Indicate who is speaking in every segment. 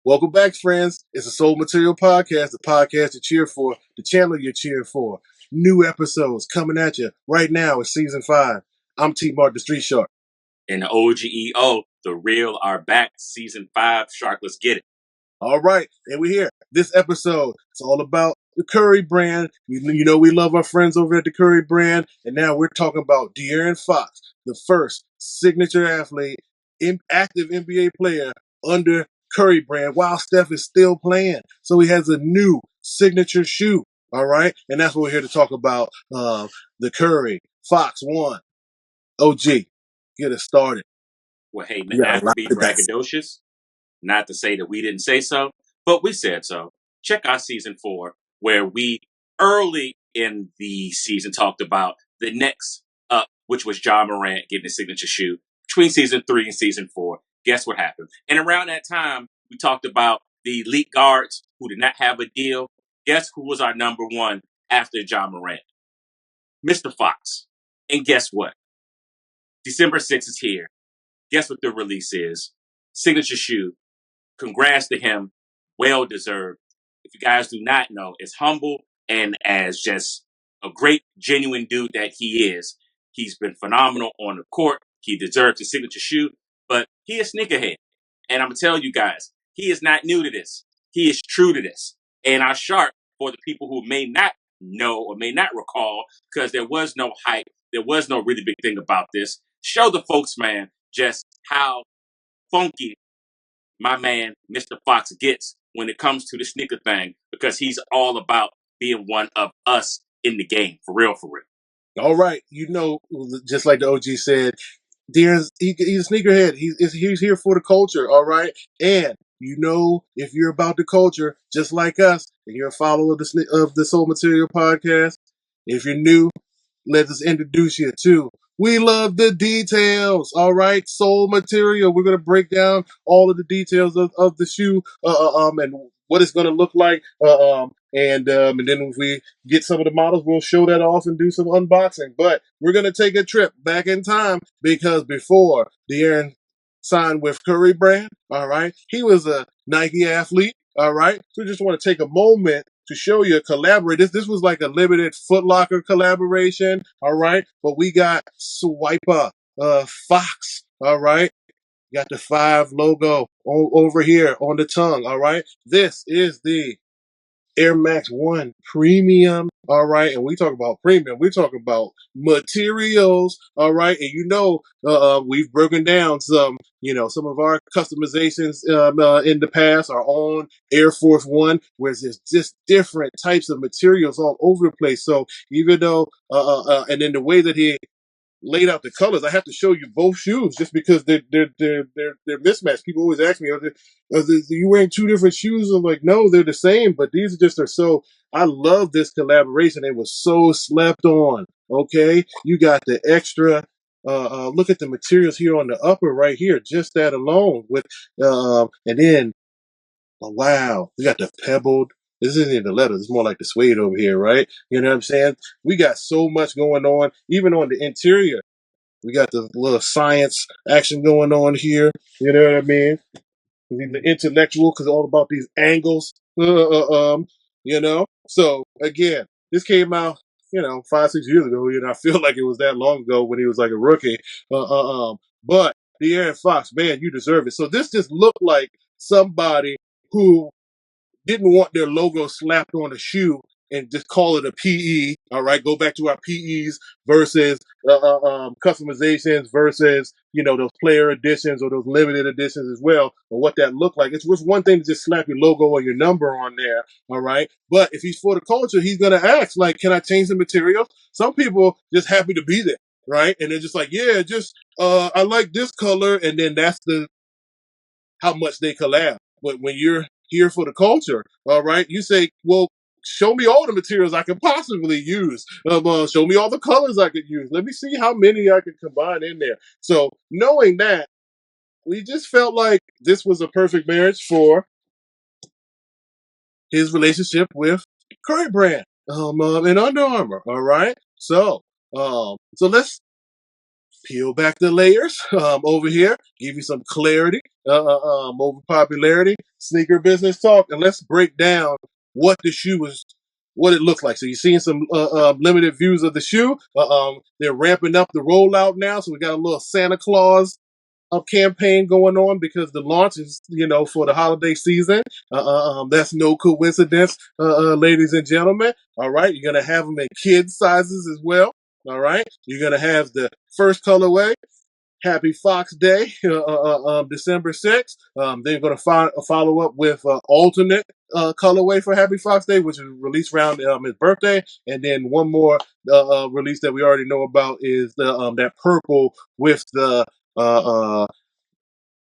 Speaker 1: Welcome back, friends. It's a Soul Material Podcast, the podcast you cheer for, the channel you cheer for. New episodes coming at you right now. It's season 5. I'm T. Mark, the Street Shark.
Speaker 2: And the OGEO, the real are back. Season 5, Shark, let's get it.
Speaker 1: All right, and we're here. This episode, it's all about the Curry brand. You know we love our friends over at the Curry brand, and now we're talking about De'Aaron Fox, the first signature athlete, active NBA player under Curry brand while Steph is still playing. So he has a new signature shoe, all right? And that's what we're here to talk about, the Curry Fox 1. OG, get us started.
Speaker 2: Well, hey,
Speaker 1: Yeah,
Speaker 2: not to be braggadocious, not to say that we didn't say so, but we said so. Check out season 4, where we early in the season talked about the next up, which was Ja Morant getting his signature shoe between season 3 and season 4. Guess what happened? And around that time, we talked about the elite guards who did not have a deal. Guess who was our number one after Ja Morant? Mr. Fox. And guess what? December 6th is here. Guess what the release is? Signature shoe. Congrats to him. Well deserved. If you guys do not know, as humble and as just a great, genuine dude that he is, he's been phenomenal on the court. He deserves his signature shoe, but he is sneakerhead. And I'm going to tell you guys, he is not new to this. He is true to this. And our Shark, for the people who may not know or may not recall, because there was no hype, there was no really big thing about this, show the folks, man, just how funky my man, Mr. Fox, gets when it comes to the sneaker thing, because he's all about being one of us in the game, for real, for real.
Speaker 1: All right, just like the OG said, he's a sneakerhead. He's here for the culture, all right? And if you're about the culture, just like us, and you're a follower of the Soul Material Podcast, if you're new, let us introduce you to We Love the Details, all right? Soul Material. We're going to break down all of the details of the shoe and what it's going to look like. And then if we get some of the models, we'll show that off and do some unboxing. But we're going to take a trip back in time because before De'Aaron signed with Curry Brand, all right, he was a Nike athlete, all right? So we just want to take a moment to show you a collaborate. This was like a limited Foot Locker collaboration, all right? But we got Swiper, Fox, all right? Got the 5 logo over here on the tongue, all right? This is the Air Max 1 Premium, all right? And we talk about premium. We talk about materials, all right? And we've broken down some of our customizations in the past, our own Air Force One, where there's just different types of materials all over the place. So even though, and then the way that he laid out the colors. I have to show you both shoes just because they're mismatched. People always ask me, are you wearing 2 different shoes? I'm like, no, they're the same, but these just are so. I love this collaboration. It was so slept on. Okay, you got the extra. Look at the materials here on the upper right here. Just that alone with, and then wow, we got the pebbled. This isn't even the leather. It's more like the suede over here, right? You know what I'm saying? We got so much going on, even on the interior. We got the little science action going on here. You know what I mean? The intellectual, because all about these angles. So again, this came out, 5-6 years ago. I feel like it was that long ago when he was like a rookie. But De'Aaron Fox, man, you deserve it. So this just looked like somebody who didn't want their logo slapped on a shoe and just call it a PE. All right, go back to our PEs versus customizations versus those player editions or those limited editions as well, or what that looked like. It's just one thing to just slap your logo or your number on there. All right, but if he's for the culture, he's gonna ask like, "Can I change the material?" Some people just happy to be there, right? And they're just like, "Yeah, just I like this color," and then that's the how much they collab. But when you're here for the culture, all right, you say, well, show me all the materials I could possibly use. Show me all the colors I could use. Let me see how many I could combine in there. So knowing that, we just felt like this was a perfect marriage for his relationship with Curry Brand and Under Armour. All right. So let's peel back the layers over here, give you some clarity over popularity, sneaker business talk, and let's break down what the shoe is, what it looks like. So you're seeing some limited views of the shoe. They're ramping up the rollout now, so we got a little Santa Claus campaign going on because the launch is, for the holiday season. That's no coincidence, ladies and gentlemen. All right, you're gonna have them in kids sizes as well. All right, you're gonna have the first colorway. Happy Fox Day, December 6th. They're going to follow up with alternate colorway for Happy Fox Day, which is released around his birthday. And then one more release that we already know about is the that purple with the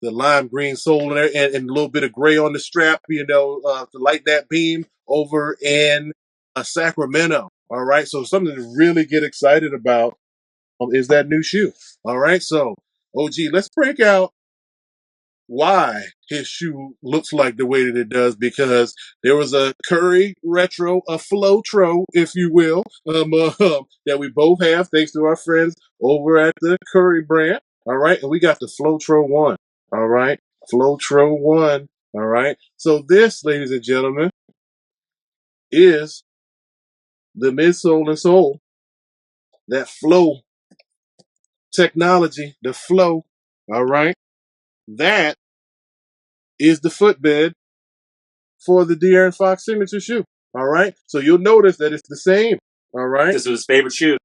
Speaker 1: lime green sole in there and a little bit of gray on the strap, to light that beam over in Sacramento. All right, so something to really get excited about is that new shoe. All right, so OG, let's break out why his shoe looks like the way that it does, because there was a Curry retro, a Flotro, if you will, that we both have thanks to our friends over at the Curry brand. All right, and we got the Flotro 1. All right, Flotro 1. All right, so this, ladies and gentlemen, is the midsole and sole, that flow technology, the flow. All right, that is the footbed for the De'Aaron Fox signature shoe. All right. So you'll notice that it's the same. All right.
Speaker 2: This was his favorite shoe.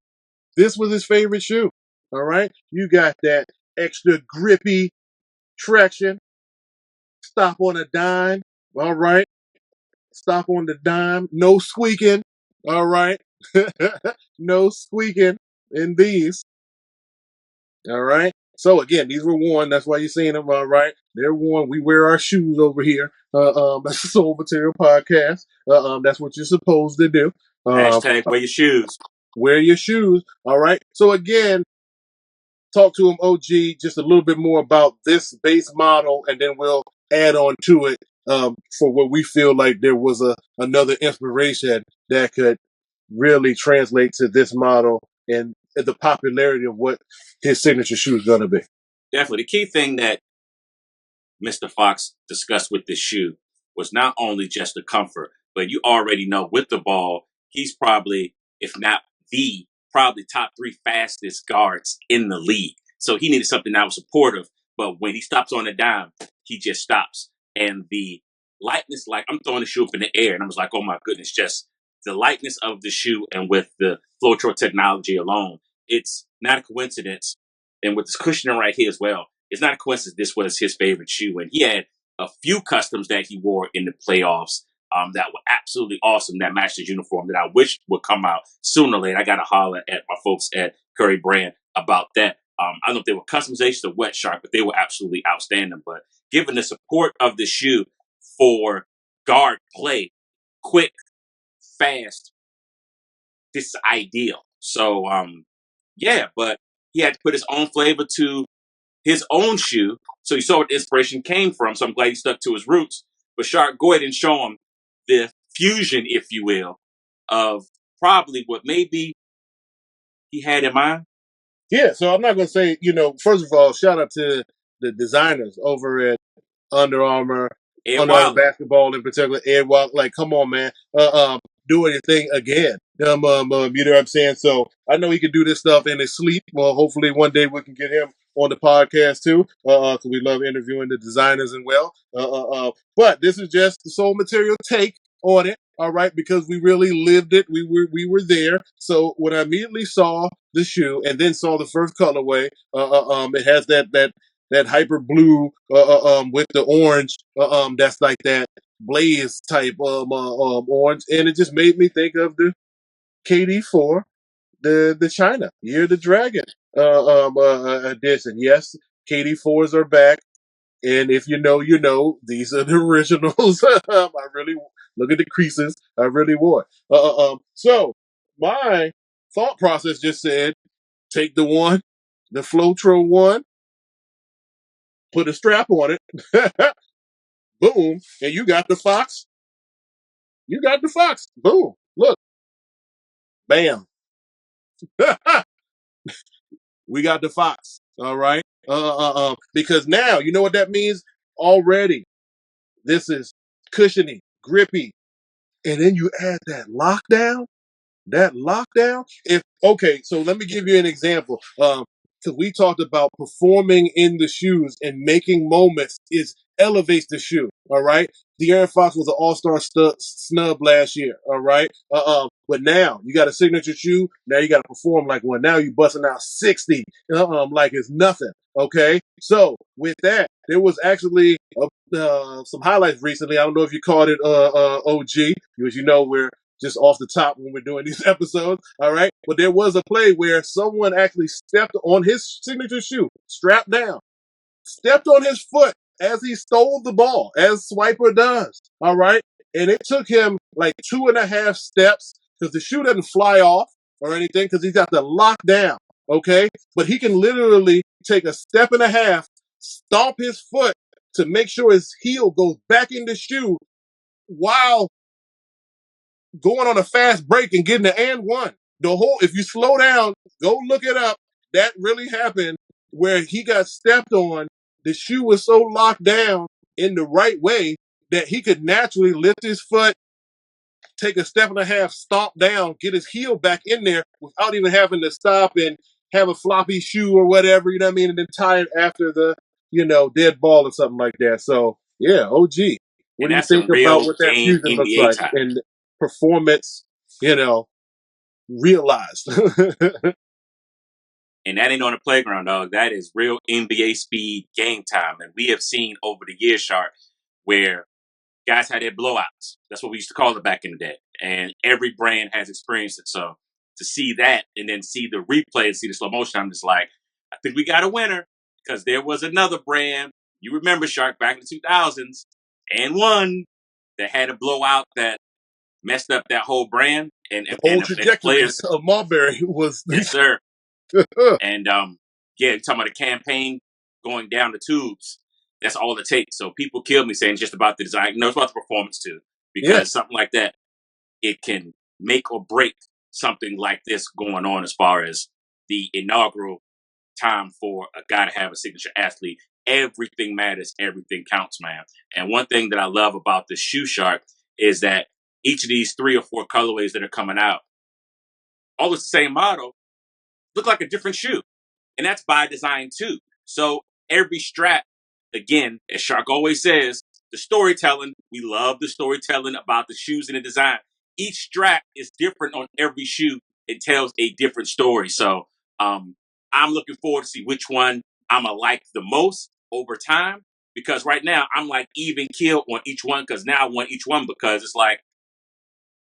Speaker 1: This was his favorite shoe. All right. You got that extra grippy traction. Stop on a dime. All right. Stop on the dime. No squeaking. All right. No squeaking in these. All right. So again, these were worn. That's why you're seeing them. All right. They're worn. We wear our shoes over here. That's the Soul Material Podcast. That's what you're supposed to do.
Speaker 2: Hashtag wear your shoes.
Speaker 1: Wear your shoes. All right. So again, talk to him, OG, just a little bit more about this base model, and then we'll add on to it for what we feel like there was another inspiration that could really translate to this model and the popularity of what his signature shoe is going to be.
Speaker 2: Definitely. The key thing that Mr. Fox discussed with this shoe was not only just the comfort, but you already know with the ball, he's probably, if not the, probably top 3 fastest guards in the league. So he needed something that was supportive. But when he stops on a dime, he just stops. And the lightness, like I'm throwing the shoe up in the air, and I was like, oh my goodness, just the lightness of the shoe and with the Flotro technology alone, it's not a coincidence. And with this cushioning right here as well, it's not a coincidence this was his favorite shoe. And he had a few customs that he wore in the playoffs that were absolutely awesome, that matched his uniform, that I wish would come out sooner or later. I got to holler at my folks at Curry Brand about that. I don't know if they were customizations or wet shark, but they were absolutely outstanding. But given the support of the shoe for guard play, quick, fast, this is ideal. So, yeah, but he had to put his own flavor to his own shoe. So you saw where the inspiration came from. So I'm glad he stuck to his roots. But Shark, go ahead and show him the fusion, if you will, of probably what maybe he had in mind.
Speaker 1: Yeah, so I'm not going to say, first of all, shout out to the designers over at Under Armour,
Speaker 2: Ed
Speaker 1: Under Armour
Speaker 2: Wilder.
Speaker 1: basketball in particular. Ed Walk, like, come on, man, doing his thing again. You know what I'm saying? So I know he can do this stuff in his sleep. Well, hopefully one day we can get him on the podcast too, because we love interviewing the designers and well. But this is just the Soul Material take on it. All right, because we really lived it. We were there. So when I immediately saw the shoe and then saw the first colorway, it has that hyper blue with the orange that's like that blaze type orange, and it just made me think of the KD4, the China Year of the Dragon edition. Yes, KD4s are back. And if you know, you know, these are the originals. I really look at the creases. I really would. So my thought process just said, take the one, the Flotro 1, put a strap on it, boom, and you got the Fox. You got the Fox. Boom. Look, bam. we got the Fox. All right. Because now you know what that means already. This is cushiony, grippy, and then you add that lockdown. That lockdown. If okay, so let me give you an example. Because we talked about performing in the shoes and making moments is elevates the shoe. All right. De'Aaron Fox was an all-star snub last year. All right. But now you got a signature shoe. Now you got to perform like one. Now you busting out 60. Like it's nothing. Okay. So with that, there was actually some highlights recently. I don't know if you caught it, OG, because you know we're just off the top when we're doing these episodes. All right. But there was a play where someone actually stepped on his signature shoe, strapped down, stepped on his foot as he stole the ball, as Swiper does. All right. And it took him like 2.5 steps because the shoe doesn't fly off or anything because he's got the lockdown. Okay. But he can literally take a step and a half, stomp his foot to make sure his heel goes back in the shoe while going on a fast break and getting the and one. If you slow down, go look it up. That really happened where he got stepped on. The shoe was so locked down in the right way that he could naturally lift his foot, take a step and a half, stomp down, get his heel back in there without even having to stop and have a floppy shoe or whatever, you know what I mean? And then tie it after the, dead ball or something like that. So, yeah, OG. What
Speaker 2: And
Speaker 1: do you
Speaker 2: that's
Speaker 1: think
Speaker 2: some
Speaker 1: about
Speaker 2: real
Speaker 1: what that
Speaker 2: game
Speaker 1: fusion looks
Speaker 2: NBA
Speaker 1: like
Speaker 2: time.
Speaker 1: and performance, realized?
Speaker 2: And that ain't on the playground, dog. That is real NBA speed game time. And we have seen over the years, Shark, where guys had their blowouts. That's what we used to call it back in the day. And every brand has experienced it. So to see that and then see the replay and see the slow motion, I'm just like, I think we got a winner. Because there was another brand, you remember, Shark, back in the 2000s, and one that had a blowout that messed up that whole brand. And,
Speaker 1: The
Speaker 2: and,
Speaker 1: whole
Speaker 2: and the
Speaker 1: trajectory
Speaker 2: players,
Speaker 1: of Marbury was
Speaker 2: yes, sir. And yeah, you're talking about a campaign going down the tubes. That's all it takes. So people kill me saying it's just about the design. No, it's about the performance too.
Speaker 1: yeah.
Speaker 2: Because something like that, it can make or break something like this going on as far as the inaugural time for a guy to have a signature athlete. Everything matters. Everything counts, man. And one thing that I love about the Shoe Shark is that each of these 3 or 4 colorways that are coming out, all it's the same model, look like a different shoe. And that's by design too. So every strap, again, as Shark always says, the storytelling, we love the storytelling about the shoes and the design. Each strap is different on every shoe. It tells a different story. So I'm looking forward to see which one I'm going to like the most over time. Because right now, I'm like even keel on each one because now I want each one because it's like,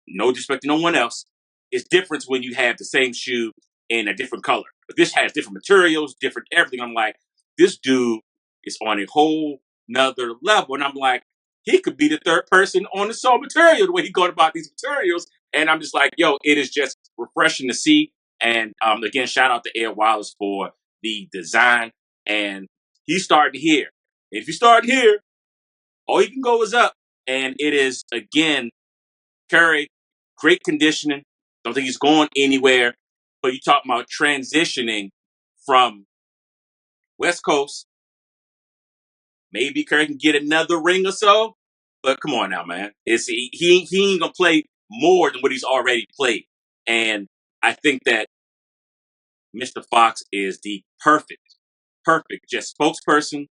Speaker 2: no disrespect to no one else. It's different when you have the same shoe in a different color. But this has different materials, different everything. I'm like, this dude is on a whole nother level. And I'm like, he could be the third person on the sole material, the way he going about these materials. And I'm just like, yo, it is just refreshing to see. And again, shout out to Ed Wallace for the design. And he's starting here. If you start here, all you can go is up. And it is, again, Curry, great conditioning. Don't think he's going anywhere. But you talk about transitioning from West Coast. Maybe Curry can get another ring or so. But come on now, man. He ain't gonna play more than what he's already played. And I think that Mr. Fox is the perfect just spokesperson,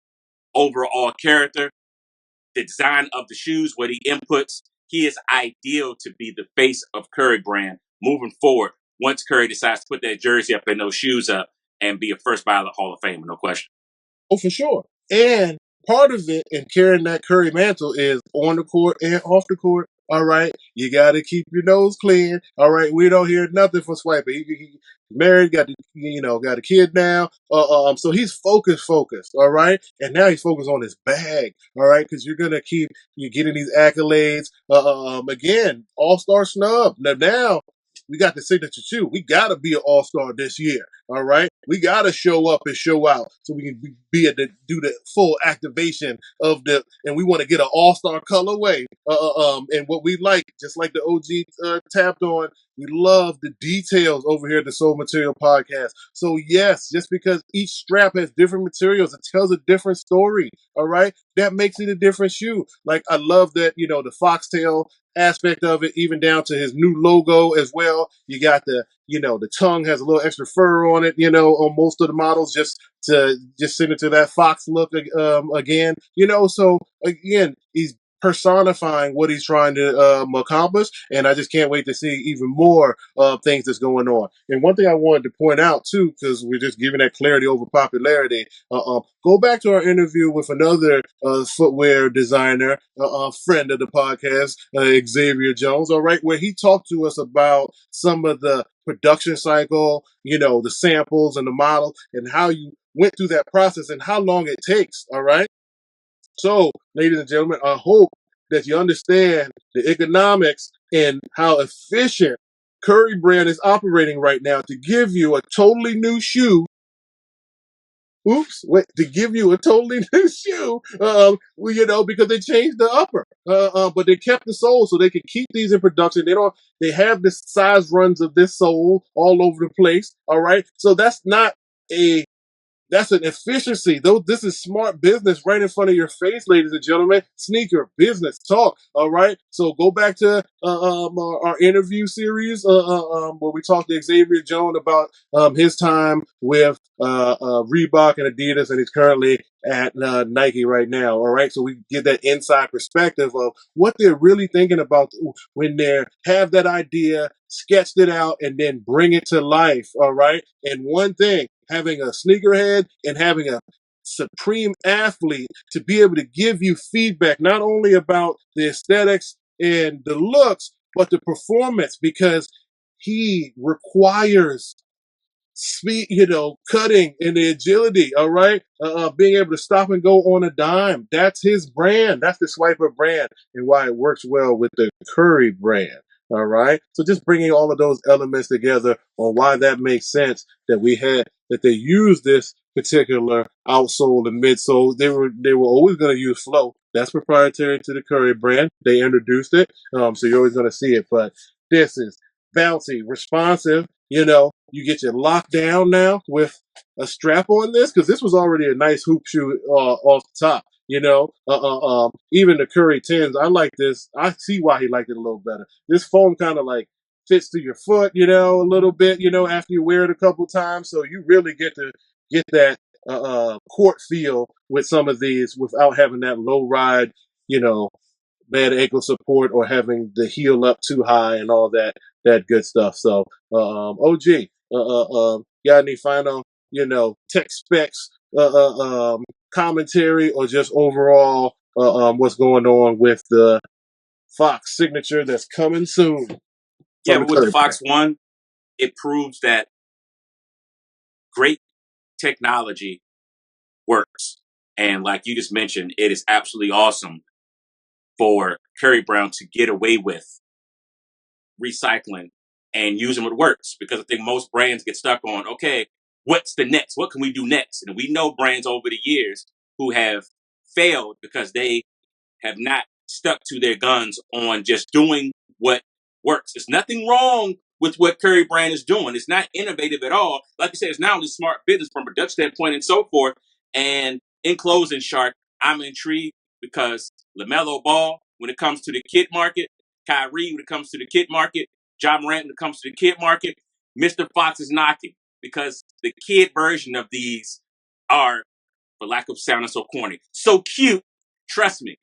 Speaker 2: overall character, the design of the shoes, what he inputs. He is ideal to be the face of Curry brand moving forward once Curry decides to put that jersey up and those shoes up and be a first ballot Hall of Famer, no question.
Speaker 1: Oh, for sure. And part of it in carrying that Curry mantle is on the court and off the court. All right, you got to keep your nose clean. All right, we don't hear nothing from Swiper. He married, got a kid now. So he's focused. All right, and now he's focused on his bag. All right, because you're getting these accolades. Again, All-Star snub. Now we got the signature shoe. We got to be an all-star this year. All right. We got to show up and show out so we can be able to do the full activation of and we want to get an all-star colorway. And what we like, just like the OG tapped on, we love the details over here at the Soul Material Podcast. So yes, just because each strap has different materials, it tells a different story. All right. That makes it a different shoe. Like I love that, the foxtail aspect of it, even down to his new logo as well. You got the tongue has a little extra fur on it, on most of the models, just send it to that fox look again. So again, he's personifying what he's trying to accomplish, and I just can't wait to see even more things that's going on. And one thing I wanted to point out too, because we're just giving that clarity over popularity. Go back to our interview with another footwear designer, friend of the podcast, Xavier Jones. All right, where he talked to us about some of the production cycle, the samples and the model, and how you went through that process and how long it takes. All right. So, ladies and gentlemen, I hope that you understand the economics and how efficient Curry Brand is operating right now to give you a totally new shoe. To give you a totally new shoe, because they changed the upper, but they kept the sole so they can keep these in production. They have the size runs of this sole all over the place. All right. So that's an efficiency. Though this is smart business right in front of your face, ladies and gentlemen. Sneaker business talk. All right. So go back to our interview series where we talked to Xavier Jones about his time with Reebok and Adidas, and he's currently at Nike right now. All right. So we get that inside perspective of what they're really thinking about when they have that idea, sketched it out, and then bring it to life. All right. And one thing, having a sneakerhead and having a supreme athlete to be able to give you feedback, not only about the aesthetics and the looks, but the performance, because he requires speed, cutting and the agility. All right. Being able to stop and go on a dime. That's his brand. That's the Swiper brand and why it works well with the Curry brand. All right. So just bringing all of those elements together on why that makes sense that they use this particular outsole and midsole. They were always going to use flow. That's proprietary to the Curry brand. They introduced it. So you're always going to see it, but this is bouncy, responsive. You get your lockdown now with a strap on this, because this was already a nice hoop shoe off the top. Even the Curry 10s, I like this. I see why he liked it a little better. This foam kind of like fits to your foot, a little bit, after you wear it a couple times. So you really get to get that court feel with some of these without having that low ride, bad ankle support or having the heel up too high and all that good stuff. So, OG, got any final, tech specs, commentary, or just overall, what's going on with the Fox signature that's coming soon
Speaker 2: Yeah,
Speaker 1: from the
Speaker 2: but with the
Speaker 1: Curry brand?
Speaker 2: Fox One, it proves that great technology works. And like you just mentioned, it is absolutely awesome for Curry Brown to get away with recycling and using what works, because I think most brands get stuck on, okay, what's the next? What can we do next? And we know brands over the years who have failed because they have not stuck to their guns on just doing what works. There's nothing wrong with what Curry Brand is doing. It's not innovative at all. Like you said, it's not only smart business from a production standpoint and so forth. And in closing, Shark, I'm intrigued because LaMelo Ball, when it comes to the kid market, Kyrie, when it comes to the kid market, John Morant, when it comes to the kid market, Mr. Fox is knocking, because the kid version of these are, for lack of sounding so corny, so cute. Trust me,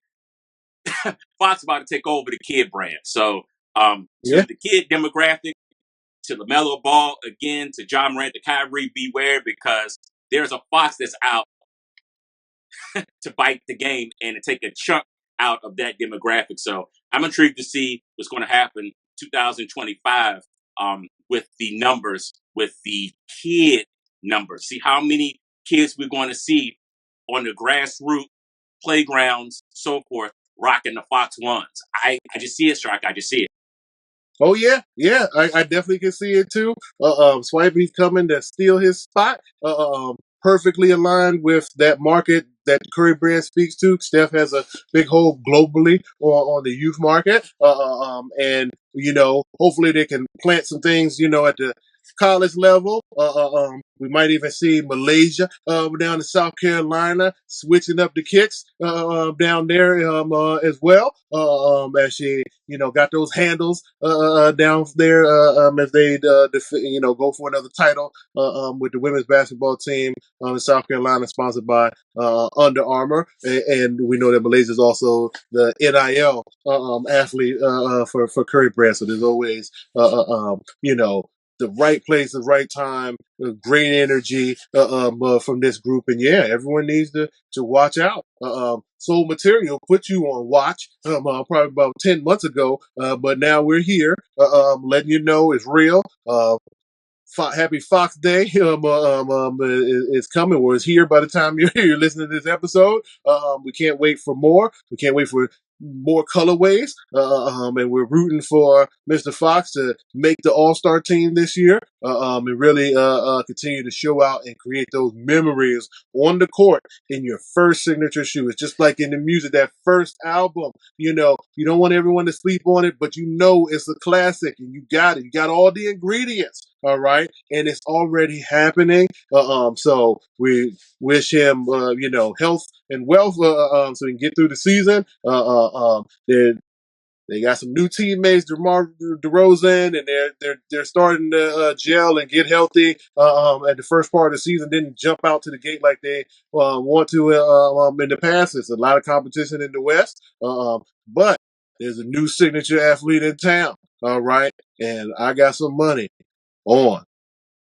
Speaker 2: Fox about to take over the kid brand. So
Speaker 1: Yeah.
Speaker 2: to the kid demographic, to LaMelo Ball, again, to John Morant, to Kyrie, beware, because there's a Fox that's out to bite the game and to take a chunk out of that demographic. So I'm intrigued to see what's going to happen 2025 with the numbers, with the kid numbers. See how many kids we're going to see on the grassroots playgrounds, so forth, rocking the Fox Ones. I just see it, Shark. I just see it.
Speaker 1: Oh yeah, yeah, I definitely can see it too. Swipey's coming to steal his spot. Perfectly aligned with that market that Curry Brand speaks to. Steph has a big hold globally on the youth market, and hopefully they can plant some things, at the college level. We might even see Malaysia down in South Carolina switching up the kicks down there as well. As she got those handles down there as they go for another title with the women's basketball team in South Carolina, sponsored by Under Armour, and we know that Malaysia is also the NIL athlete for Curry Brand. So there's always the right place, the right time, great energy from this group, and yeah, everyone needs to watch out. Soul Material put you on watch probably about 10 months ago, but now we're here letting you know it's real. Happy Fox Day is coming, or is here by the time you're listening to this episode. We can't wait for more. We can't wait for more colorways, and we're rooting for Mr. Fox to make the All-Star team this year, and really continue to show out and create those memories on the court in your first signature shoe. It's just like in the music, that first album. You don't want everyone to sleep on it, but it's a classic, and you got it. You got all the ingredients. All right, and it's already happening. So we wish him, health and wealth, so he can get through the season. They got some new teammates, DeMar DeRozan, and they're starting to gel and get healthy. At the first part of the season, didn't jump out to the gate like they want to in the past. There's a lot of competition in the West, but there's a new signature athlete in town. All right, and I got some money on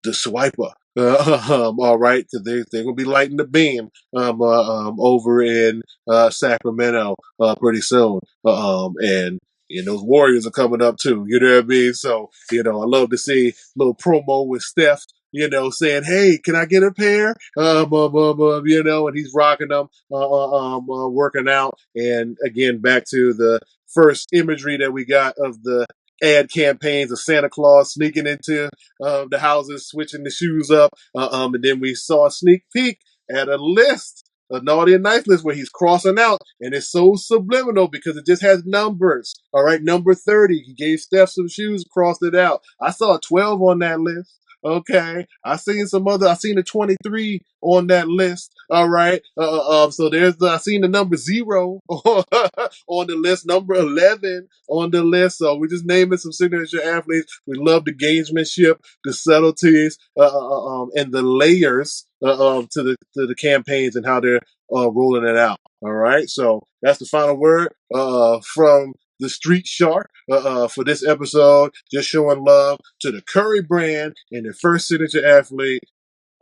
Speaker 1: the swiper. All right, because they're gonna be lighting the beam over in Sacramento pretty soon. And those Warriors are coming up too. You know what I mean? So I love to see a little promo with Steph. Saying, "Hey, can I get a pair?" And he's rocking them, working out. And again, back to the first imagery that we got of the ad campaigns of Santa Claus sneaking into the houses, switching the shoes up, and then we saw a sneak peek at a list, a naughty and nice list where he's crossing out, and it's so subliminal because it just has numbers. All right, number 30, he gave Steph some shoes, crossed it out. I saw a 12 on that list. Okay, I seen a 23 on that list. All right, so I seen the number 0 on the list, number 11 on the list. So we're just naming some signature athletes. We love the gamesmanship, the subtleties, and the layers to the campaigns and how they're rolling it out. All right, so that's the final word from the Street Shark for this episode. Just showing love to the Curry Brand and their first signature athlete,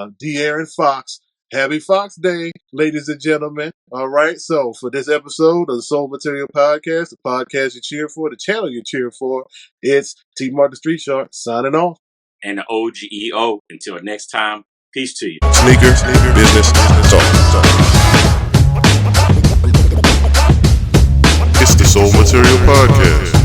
Speaker 1: De'Aaron Fox. Happy Fox Day, ladies and gentlemen. All right, so for this episode of the Soul Material Podcast, the podcast you cheer for, the channel you cheer for, it's T. Mark the Street Shark signing off.
Speaker 2: And the OGEO. Until next time, peace to you.
Speaker 3: Sneaker business talk. It's the Soul Material Podcast.